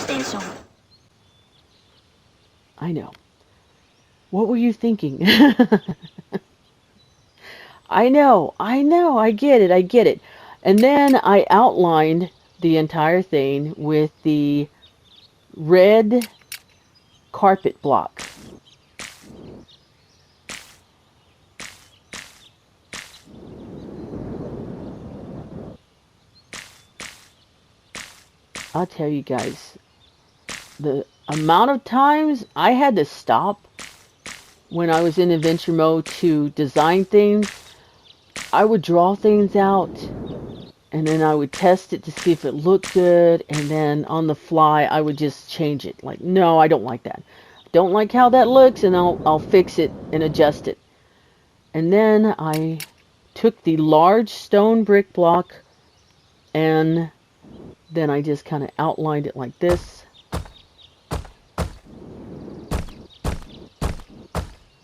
テンション。I know. What were you thinking? I get it, I get it. And then I outlined the entire thing with the red carpet block. I'll tell you guys, the amount of times I had to stop when I was in adventure mode to design things, I would draw things out and then I would test it to see if it looked good, and then on the fly I would just change it. Like, no, I don't like that. Don't like how that looks, and I'll fix it and adjust it. And then I took the large stone brick block and then I just kind of outlined it like this.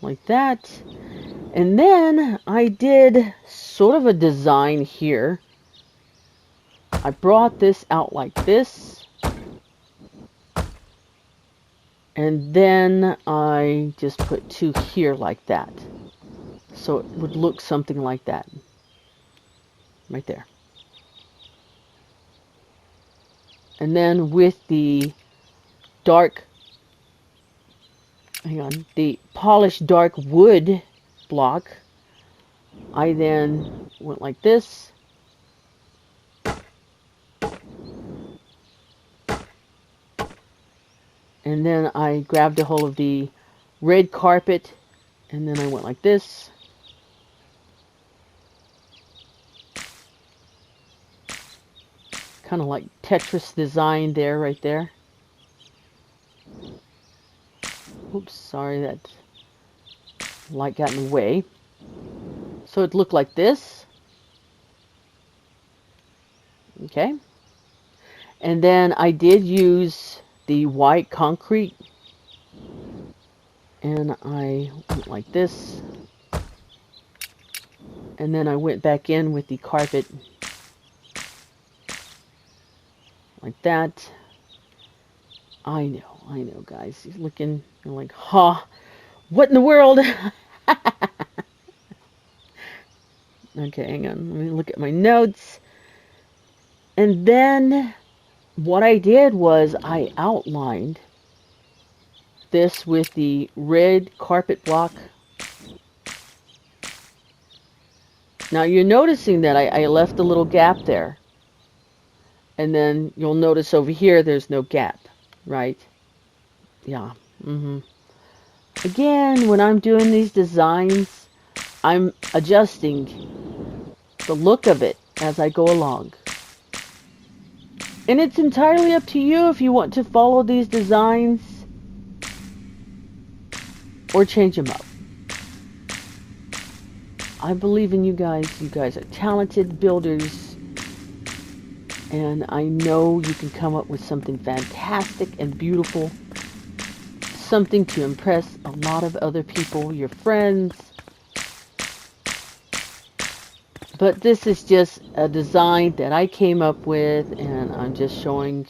Like that. And then I did sort of a design here. I brought this out like this. And then I just put two here like that. So it would look something like that. Right there. And then with the dark, the polished dark wood block, I then went like this. And then I grabbed a hold of the red carpet, and then I went like this. Kind of like Tetris design there, right there. Oops, sorry, that light got in the way. So it looked like this. Okay. And then I did use the white concrete, and I went like this. And then I went back in with the carpet like that. I know, guys. He's looking, you're like, huh, what in the world? Okay, hang on. Let me look at my notes. And then what I did was I outlined this with the red carpet block. Now you're noticing that I left a little gap there. And then you'll notice over here there's no gap, right? Yeah. Again, when I'm doing these designs, I'm adjusting the look of it as I go along. And it's entirely up to you if you want to follow these designs or change them up. I believe in you guys. You guys are talented builders. And I know you can come up with something fantastic and beautiful. Something to impress a lot of other people, your friends. But this is just a design that I came up with, and I'm just showing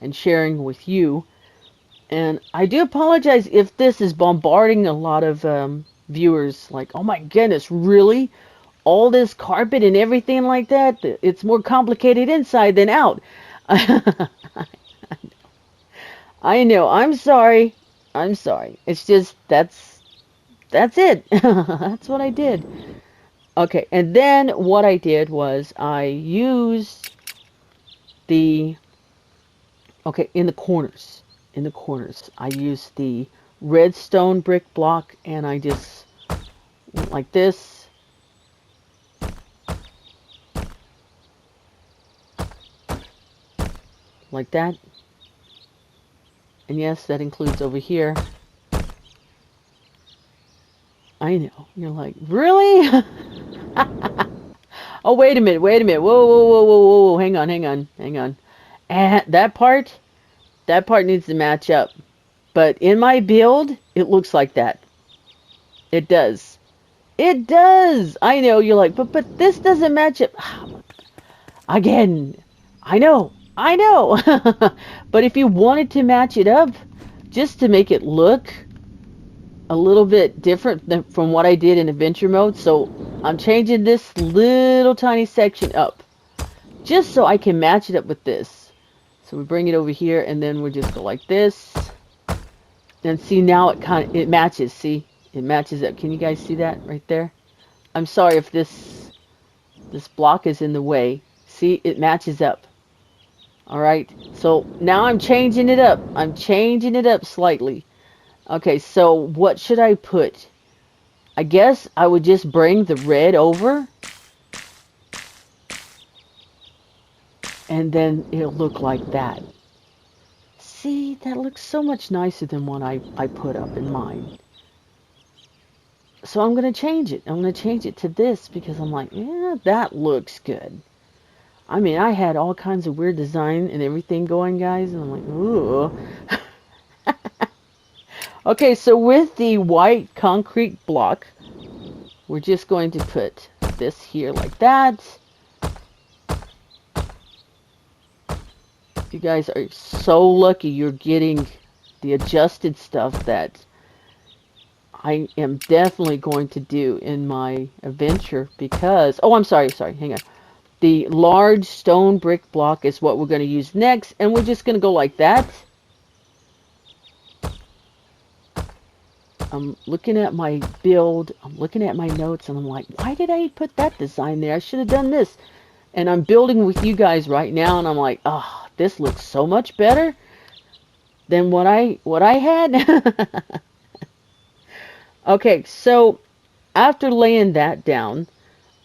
and sharing with you. And I do apologize if this is bombarding a lot of viewers. Like, oh my goodness, really? All this carpet and everything like that? It's more complicated inside than out. I know. I'm sorry. I'm sorry. It's just that's it. That's what I did. Okay, and then what I did was I used the in the corners. In the corners, I used the red stone brick block, and I just went like this. Like that. And yes, that includes over here. I know. You're like, really? Oh, wait a minute, wait a minute. Whoa, whoa, whoa, whoa, whoa. Hang on, hang on, hang on. And that part needs to match up. But in my build, it looks like that. It does. It does. I know. You're like, but this doesn't match up. Again, I know. I know. But if you wanted to match it up, just to make it look a little bit different than from what I did in adventure mode, so I'm changing this little tiny section up, just so I can match it up with this. So we bring it over here, and then we just go like this. And see, now it matches. See, it matches up. Can you guys see that right there? I'm sorry if this block is in the way. See, it matches up. All right. So now I'm changing it up. I'm changing it up slightly. Okay. So what should I put? I guess I would just bring the red over, and then it'll look like that. See, that looks so much nicer than what I put up in mine. So I'm going to change it. I'm going to change it to this because I'm like, yeah, that looks good. I mean, I had all kinds of weird design and everything going, guys, and I'm like, ooh. Okay, so with the white concrete block, we're just going to put this here like that. You guys are so lucky you're getting the adjusted stuff that I am definitely going to do in my adventure because... Oh, I'm sorry, hang on. The large stone brick block is what we're going to use next, and we're just going to go like that. I'm looking at my build, I'm looking at my notes, and I'm like, why did I put that design there? I should have done this. And I'm building with you guys right now, and I'm like, oh, this looks so much better than what I had. Okay, so after laying that down,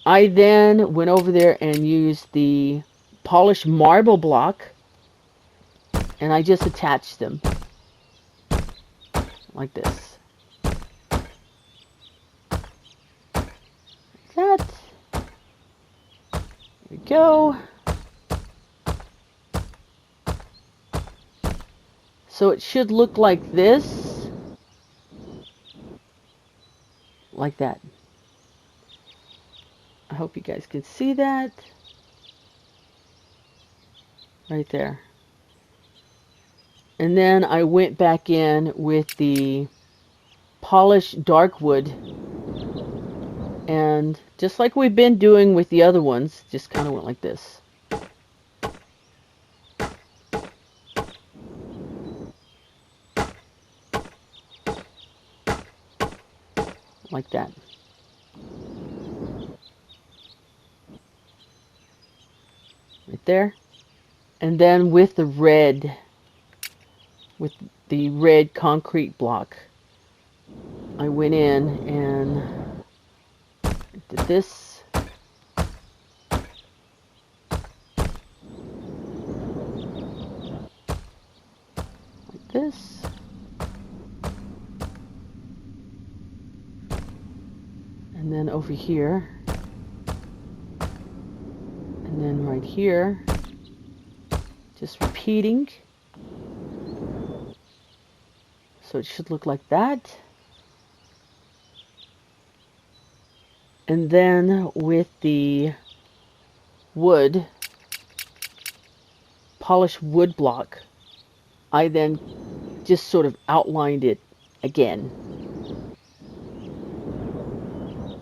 I then went over there and used the polished marble block, and I just attached them like this. That. There we go. So it should look like this. Like that. I hope you guys can see that. Right there. And then I went back in with the polished dark wood. And just like we've been doing with the other ones, just kind of went like this. Like that. Right there. And then with the red concrete block, I went in and did this. Like this. And then over here. And then right here. Just repeating. So it should look like that. And then with the wood, polished wood block, I then just sort of outlined it again.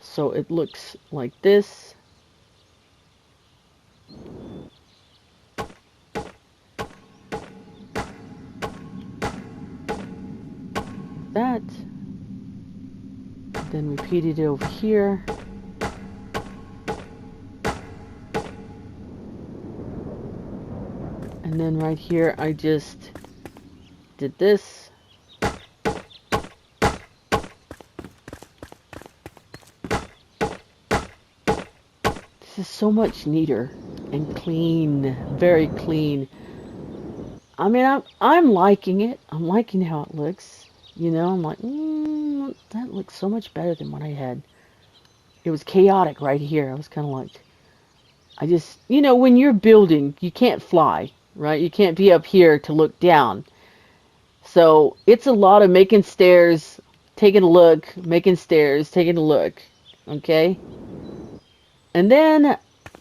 So it looks like this. That. Then repeated it over here. And then right here, I just did this. This is so much neater and clean, very clean. I mean, I'm liking it. I'm liking how it looks. You know, I'm like, that looks so much better than what I had. It was chaotic right here. I was kind of like, I just, you know, when you're building, you can't fly, right? You can't be up here to look down. So it's a lot of making stairs, taking a look, making stairs, taking a look, okay? And then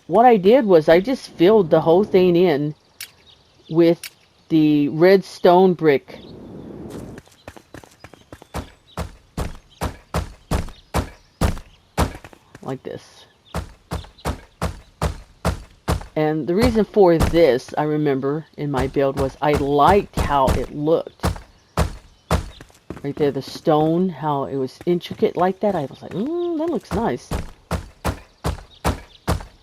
what I did was I just filled the whole thing in with the red stone brick. Like this. And the reason for this, I remember in my build, was I liked how it looked. Right there, the stone, how it was intricate like that. I was like, that looks nice.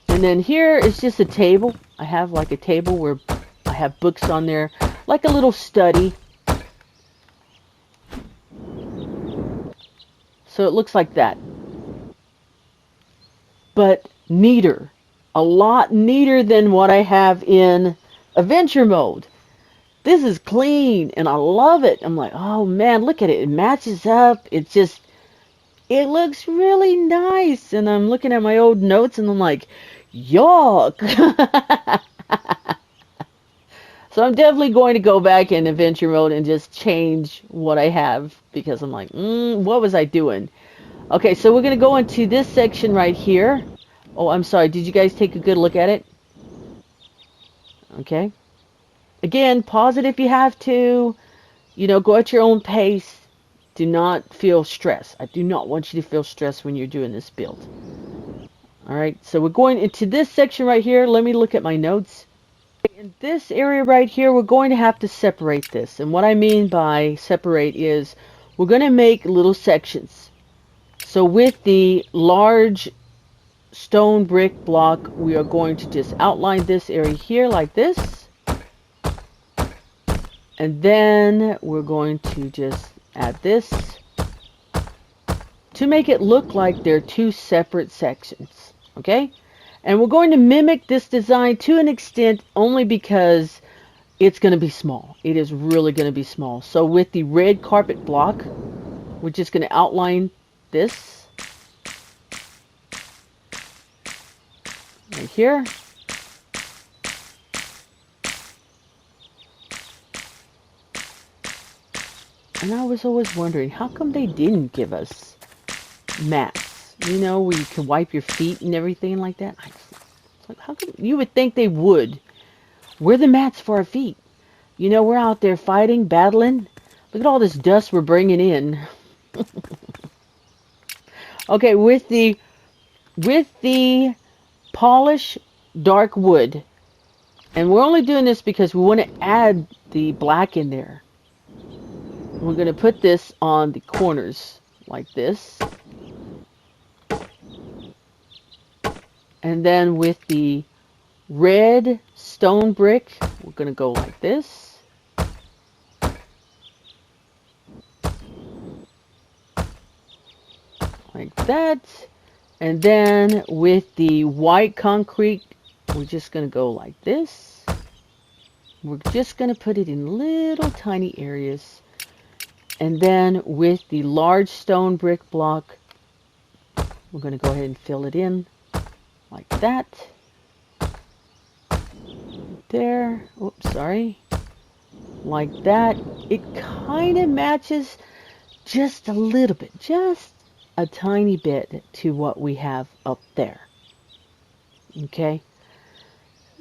And then here is just a table. I have like a table where I have books on there, like a little study. So it looks like that. But neater. A lot neater than what I have in adventure mode. This is clean and I love it. I'm like, oh man, look at it. It matches up. It looks really nice. And I'm looking at my old notes and I'm like, yuck. So I'm definitely going to go back in adventure mode and just change what I have because I'm like, what was I doing? Okay, so we're going to go into this section right here. Oh, I'm sorry. Did you guys take a good look at it? Okay. Again, pause it if you have to. You know, go at your own pace. Do not feel stress. I do not want you to feel stress when you're doing this build. All right, so we're going into this section right here. Let me look at my notes. In this area right here, we're going to have to separate this. And what I mean by separate is we're going to make little sections. So with the large stone brick block, we are going to just outline this area here like this. And then we're going to just add this to make it look like they're two separate sections. Okay? And we're going to mimic this design to an extent only because it's going to be small. It is really going to be small. So with the red carpet block, we're just going to outline this right here. And I was always wondering, how come they didn't give us mats? You know, where you can wipe your feet and everything like that. It's like, how come? You would think they would. Where are the mats for our feet? You know, we're out there fighting, battling. Look at all this dust we're bringing in. Okay, with the polish dark wood, and we're only doing this because we want to add the black in there. We're going to put this on the corners like this. And then with the red stone brick, we're going to go like this. Like that. And then with the white concrete, we're just going to go like this. We're just going to put it in little tiny areas. And then with the large stone brick block, we're going to go ahead and fill it in like that. There. Oops, sorry. Like that. It kind of matches just a little bit, just a tiny bit to what we have up there. Okay.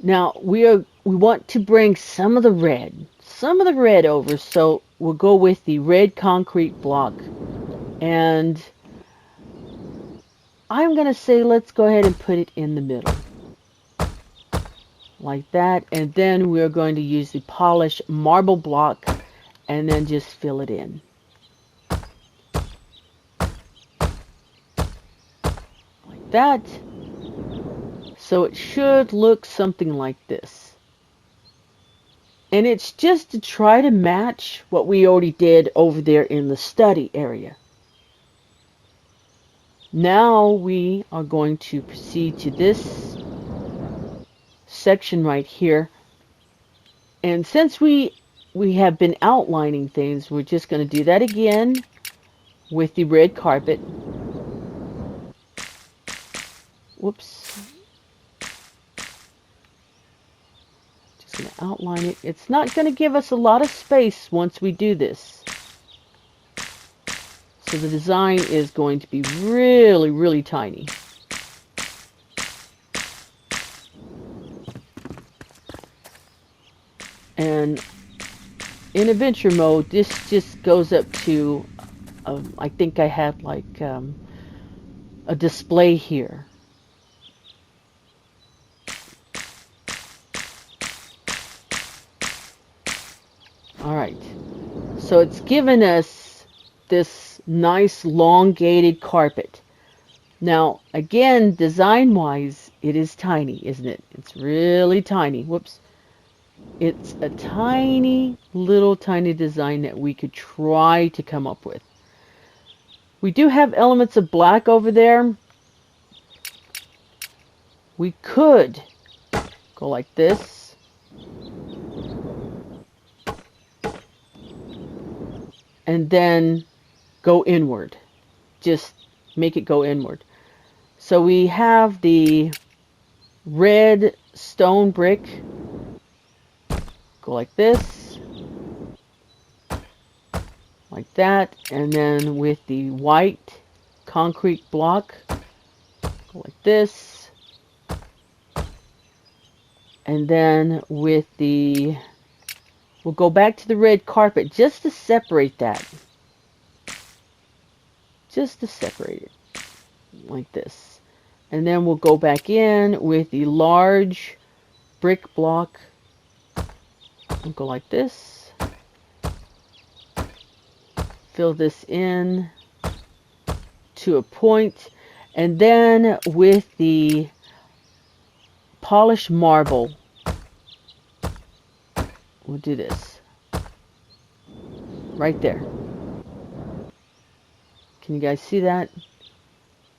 Now we want to bring some of the red over, so we'll go with the red concrete block. And I'm going to say let's go ahead and put it in the middle. Like that. And then we're going to use the polished marble block and then just fill it in. Like that. So it should look something like this. And it's just to try to match what we already did over there in the study area. Now we are going to proceed to this section right here. And since we have been outlining things, we're just going to do that again with the red carpet. Whoops. Just going to outline it. It's not going to give us a lot of space once we do this. So the design is going to be really, really tiny. And in adventure mode, this just goes up to, I think I had like a display here. Alright, so it's given us this nice elongated carpet. Now, again, design-wise, it is tiny, isn't it? It's really tiny. Whoops. It's a tiny, little tiny design that we could try to come up with. We do have elements of black over there. We could go like this. And then go inward. Just make it go inward. So we have the red stone brick. Go like this. Like that. And then with the white concrete block, go like this. And then with the, we'll go back to the red carpet just to separate that. Just to separate it. Like this. And then we'll go back in with the large brick block. We'll go like this. Fill this in to a point. And then with the polished marble, we'll do this. Right there. Can you guys see that?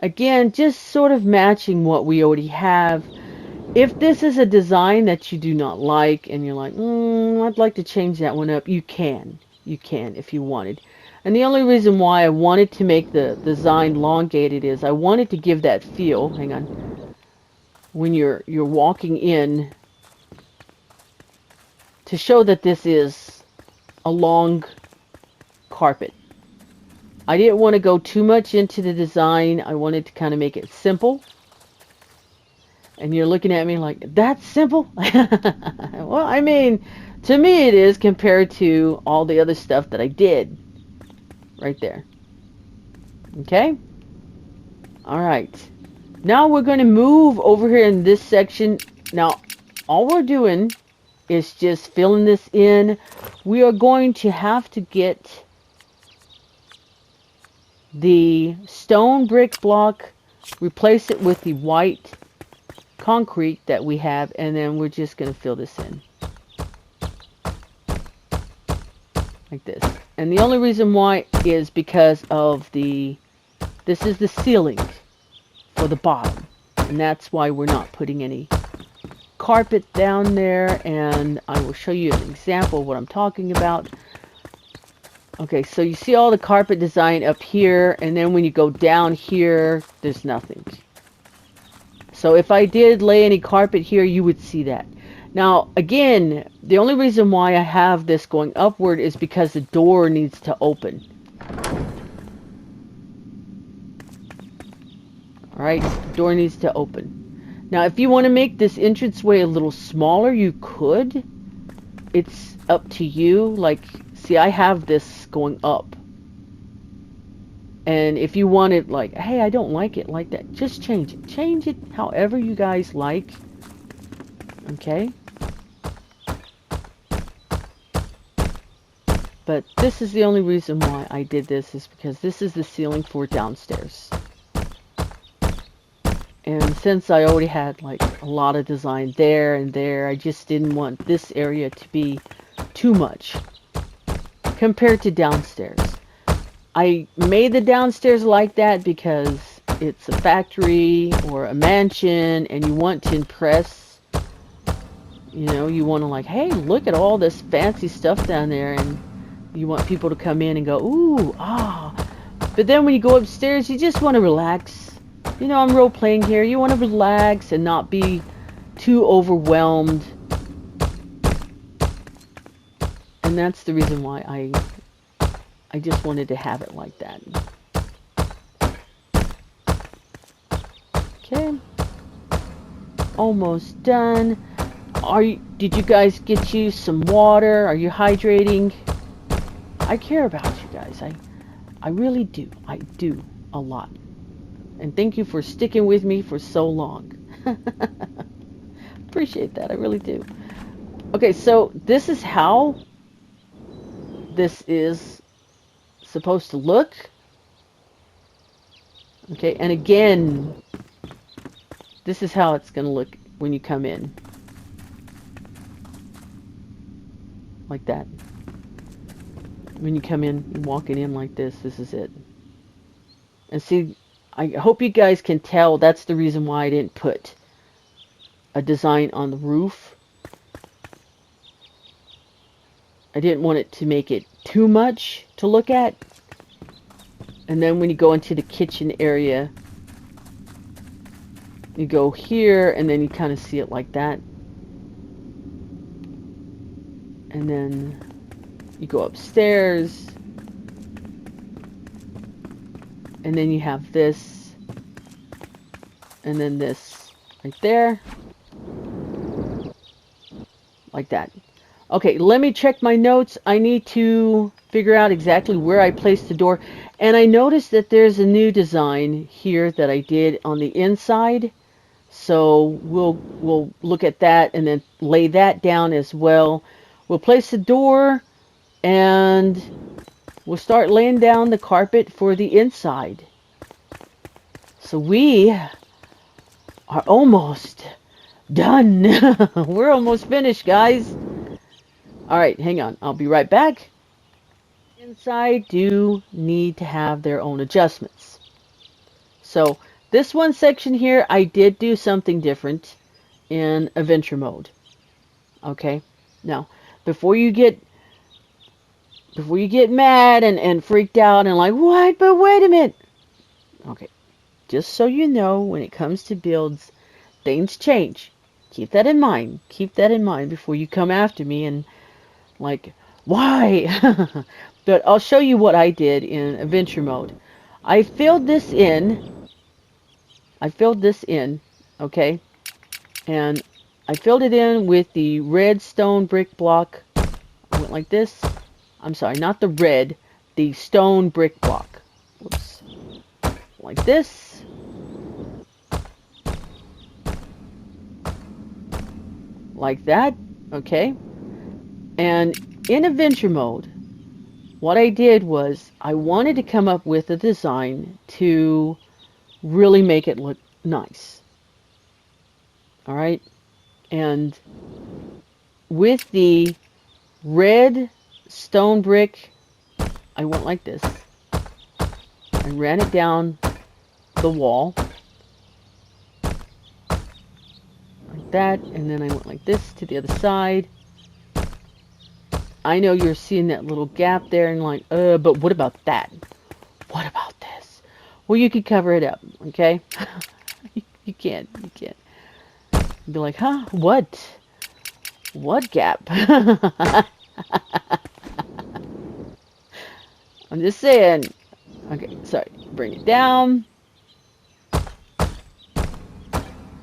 Again, just sort of matching what we already have. If this is a design that you do not like and you're like, I'd like to change that one up, you can. You can if you wanted. And the only reason why I wanted to make the design elongated is I wanted to give that feel, hang on, when you're walking in, to show that this is a long carpet. I didn't want to go too much into the design. I wanted to kind of make it simple. And you're looking at me like, that's simple? Well, I mean, to me it is compared to all the other stuff that I did. Right there. Okay? Alright. Now we're going to move over here in this section. Now, all we're doing is just filling this in. We are going to have to get the stone brick block, replace it with the white concrete that we have, and then we're just going to fill this in. Like this. And the only reason why is because of this is the ceiling for the bottom. And that's why we're not putting any carpet down there, and I will show you an example of what I'm talking about. Okay, so you see all the carpet design up here, and then when you go down here, there's nothing. So if I did lay any carpet here, you would see that. Now, again, the only reason why I have this going upward is because the door needs to open. Alright, the door needs to open. Now, if you want to make this entranceway a little smaller, you could. It's up to you. Like, see, I have this going up. And if you want it like, hey, I don't like it like that, just change it. Change it however you guys like. Okay? But this is the only reason why I did this, is because this is the ceiling for downstairs. And since I already had like a lot of design there and there, I just didn't want this area to be too much compared to downstairs. I made the downstairs like that because it's a factory or a mansion and you want to impress. You know, you want to like, hey, look at all this fancy stuff down there, and you want people to come in and go, ooh, ah. But then when you go upstairs, you just want to relax. You know, I'm role-playing here. You want to relax and not be too overwhelmed. And that's the reason why I just wanted to have it like that. Okay. Almost done. Did you guys get you some water? Are you hydrating? I care about you guys. I really do. I do a lot. And thank you for sticking with me for so long. Appreciate that. I really do. Okay, so this is how this is supposed to look. Okay, and again, this is how it's going to look when you come in. Like that. When you come in, walking in like this, this is it. And see, I hope you guys can tell that's the reason why I didn't put a design on the roof. I didn't want it to make it too much to look at. And then when you go into the kitchen area, you go here and then you kind of see it like that. And then you go upstairs. And then you have this. And then this right there. Like that. Okay, let me check my notes. I need to figure out exactly where I placed the door. And I noticed that there's a new design here that I did on the inside. So we'll look at that and then lay that down as well. We'll place the door and we'll start laying down the carpet for the inside. So we are almost done. We're almost finished, guys. All right, hang on. I'll be right back. Inside do need to have their own adjustments. So this one section here, I did do something different in adventure mode. Okay. Now, before you get mad and freaked out and like, what? But wait a minute. Okay. Just so you know, when it comes to builds, things change. Keep that in mind. Keep that in mind before you come after me and like, why? But I'll show you what I did in adventure mode. I filled this in. Okay? And I filled it in with the red stone brick block. I went like this. I'm sorry, not the red, the stone brick block. Whoops. Like this. Like that. Okay? And in adventure mode, what I did was I wanted to come up with a design to really make it look nice. All right? And with the red stone brick, I went like this. I ran it down the wall. Like that. And then I went like this to the other side. I know you're seeing that little gap there and like, but what about that? What about this? Well, you could cover it up, okay? You can't. Be like, huh? What? What gap? I'm just saying. Okay, sorry. Bring it down.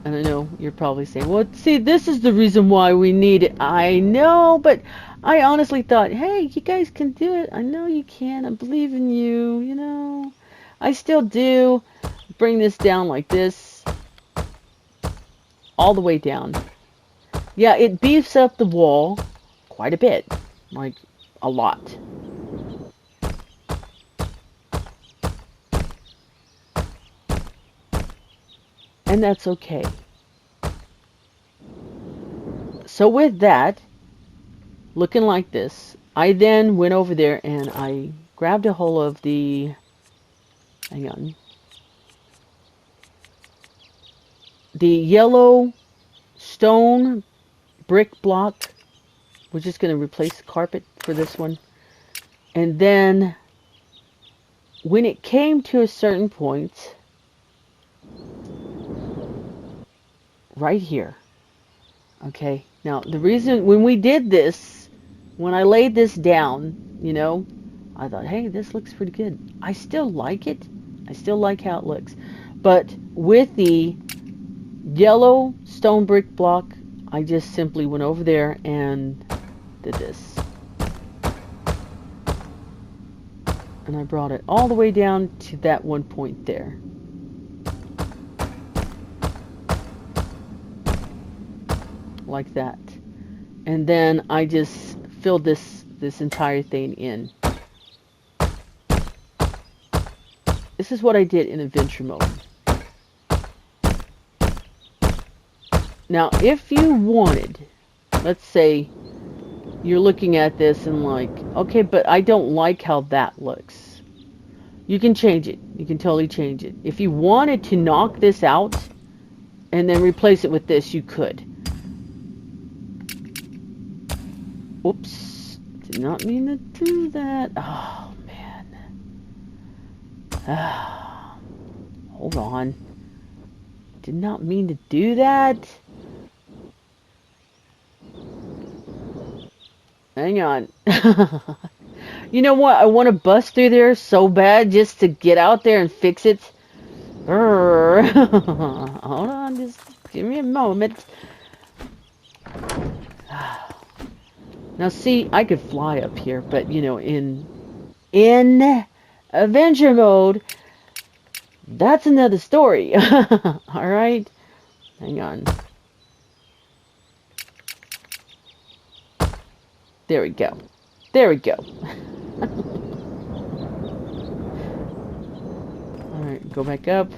And I know you're probably saying, well, see, this is the reason why we need it. I know, but I honestly thought, hey, you guys can do it. I know you can. I believe in you, you know. I still do. Bring this down like this. All the way down. Yeah, it beefs up the wall quite a bit. Like, a lot. And that's okay. So with that, looking like this, I then went over there and I grabbed a hold of the, hang on, the yellow stone brick block. We're just going to replace the carpet for this one. And then when it came to a certain point, right here, okay, now the reason when we did this, when I laid this down, you know, I thought, hey, this looks pretty good. I still like it. I still like how it looks. But with the yellow stone brick block, I just simply went over there and did this. And I brought it all the way down to that one point there. Like that. And then I just filled this entire thing in. This is what I did in adventure mode. Now, if you wanted, let's say you're looking at this and like, okay, but I don't like how that looks. You can change it. You can totally change it. If you wanted to knock this out and then replace it with this, you could. Oops. Did not mean to do that. Oh, man. Hold on. Did not mean to do that. Hang on. You know what? I want to bust through there so bad just to get out there and fix it. Hold on. Just give me a moment. Now see, I could fly up here, but you know, in adventure mode, that's another story. Alright? Hang on. There we go. There we go. Alright, go back up.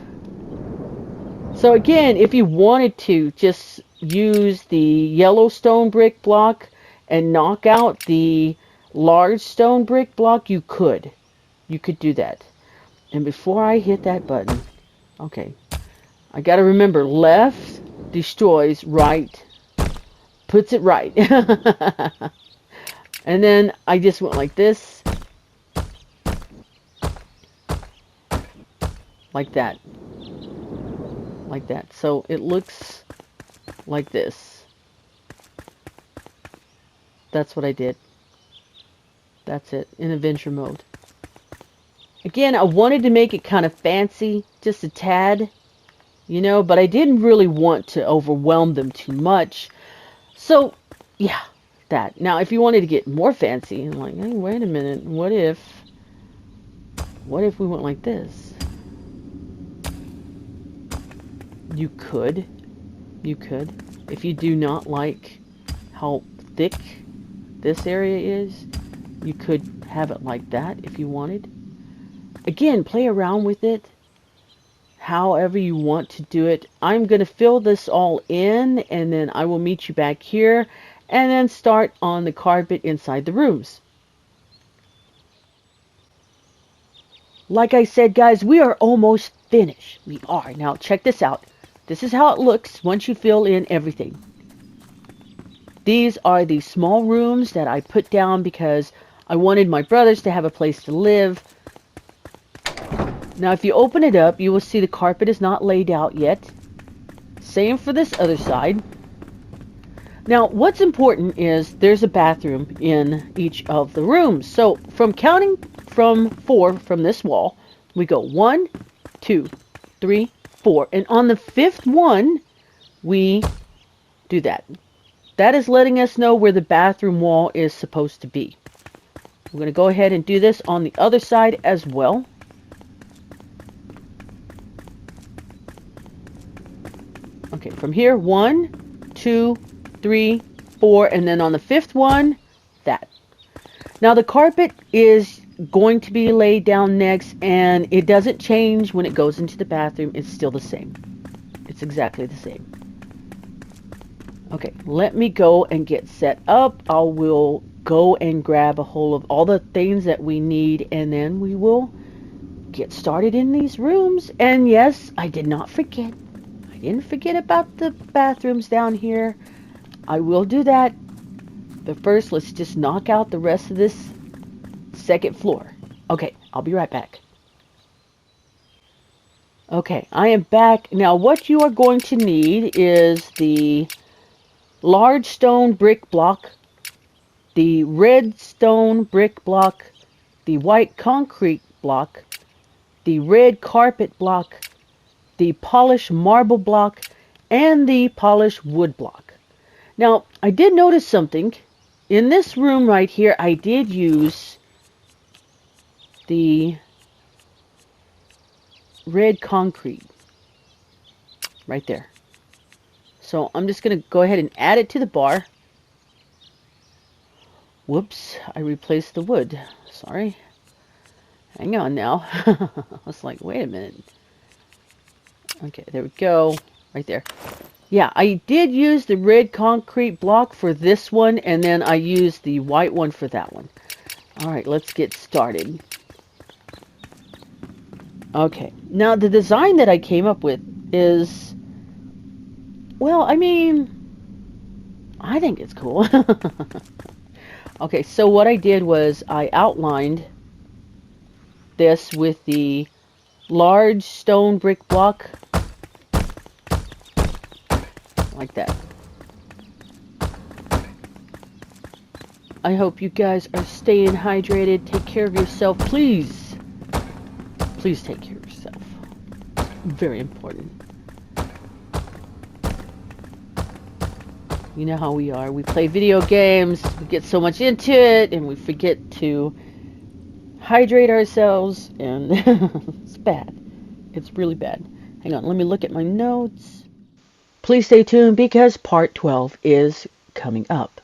So again, if you wanted to just use the yellow stone brick block and knock out the large stone brick block, you could. You could do that. And before I hit that button, okay, I got to remember, left destroys, right puts it right. And then I just went like this. Like that. Like that. So it looks like this. That's what I did. That's it, in adventure mode. Again, I wanted to make it kind of fancy, just a tad, you know, but I didn't really want to overwhelm them too much. So, yeah, that. Now, if you wanted to get more fancy, and like, hey, wait a minute, what if we went like this? You could. You could. If you do not like how thick this area is, you could have it like that if you wanted. Again, play around with it however you want to do it. I'm going to fill this all in, and then I will meet you back here and then start on the carpet inside the rooms. Like I said, guys, we are almost finished. We are. Now, check this out. This is how it looks once you fill in everything. These are the small rooms that I put down because I wanted my brothers to have a place to live. Now, if you open it up, you will see the carpet is not laid out yet. Same for this other side. Now, what's important is there's a bathroom in each of the rooms. So, from counting from 4 from this wall, we go 1, 2, 3, 4. And on the 5th one, we do that. That is letting us know where the bathroom wall is supposed to be. We're going to go ahead and do this on the other side as well. Okay, from here, 1, 2, 3, 4, and then on the 5th one, that. Now the carpet is going to be laid down next, and it doesn't change when it goes into the bathroom. It's still the same. It's exactly the same. Okay, let me go and get set up. I will go and grab a hold of all the things that we need, and then we will get started in these rooms. And yes, I did not forget. I didn't forget about the bathrooms down here. I will do that. But first, let's just knock out the rest of this second floor. Okay, I'll be right back. Okay, I am back. Now, what you are going to need is the large stone brick block, the red stone brick block, the white concrete block, the red carpet block, the polished marble block, and the polished wood block. Now, I did notice something. In this room right here, I did use the red concrete right there. So I'm just going to go ahead and add it to the bar. Whoops, I replaced the wood. Sorry. Hang on now. I was like, wait a minute. Okay, there we go. Right there. Yeah, I did use the red concrete block for this one, and then I used the white one for that one. Alright, let's get started. Okay, now the design that I came up with is, well, I mean, I think it's cool. Okay, so what I did was I outlined this with the large stone brick block, like that. I hope you guys are staying hydrated. Take care of yourself, please. Please take care of yourself. Very important. You know how we are. We play video games, we get so much into it, and we forget to hydrate ourselves, and it's bad. It's really bad. Hang on, let me look at my notes. Please stay tuned because part 12 is coming up.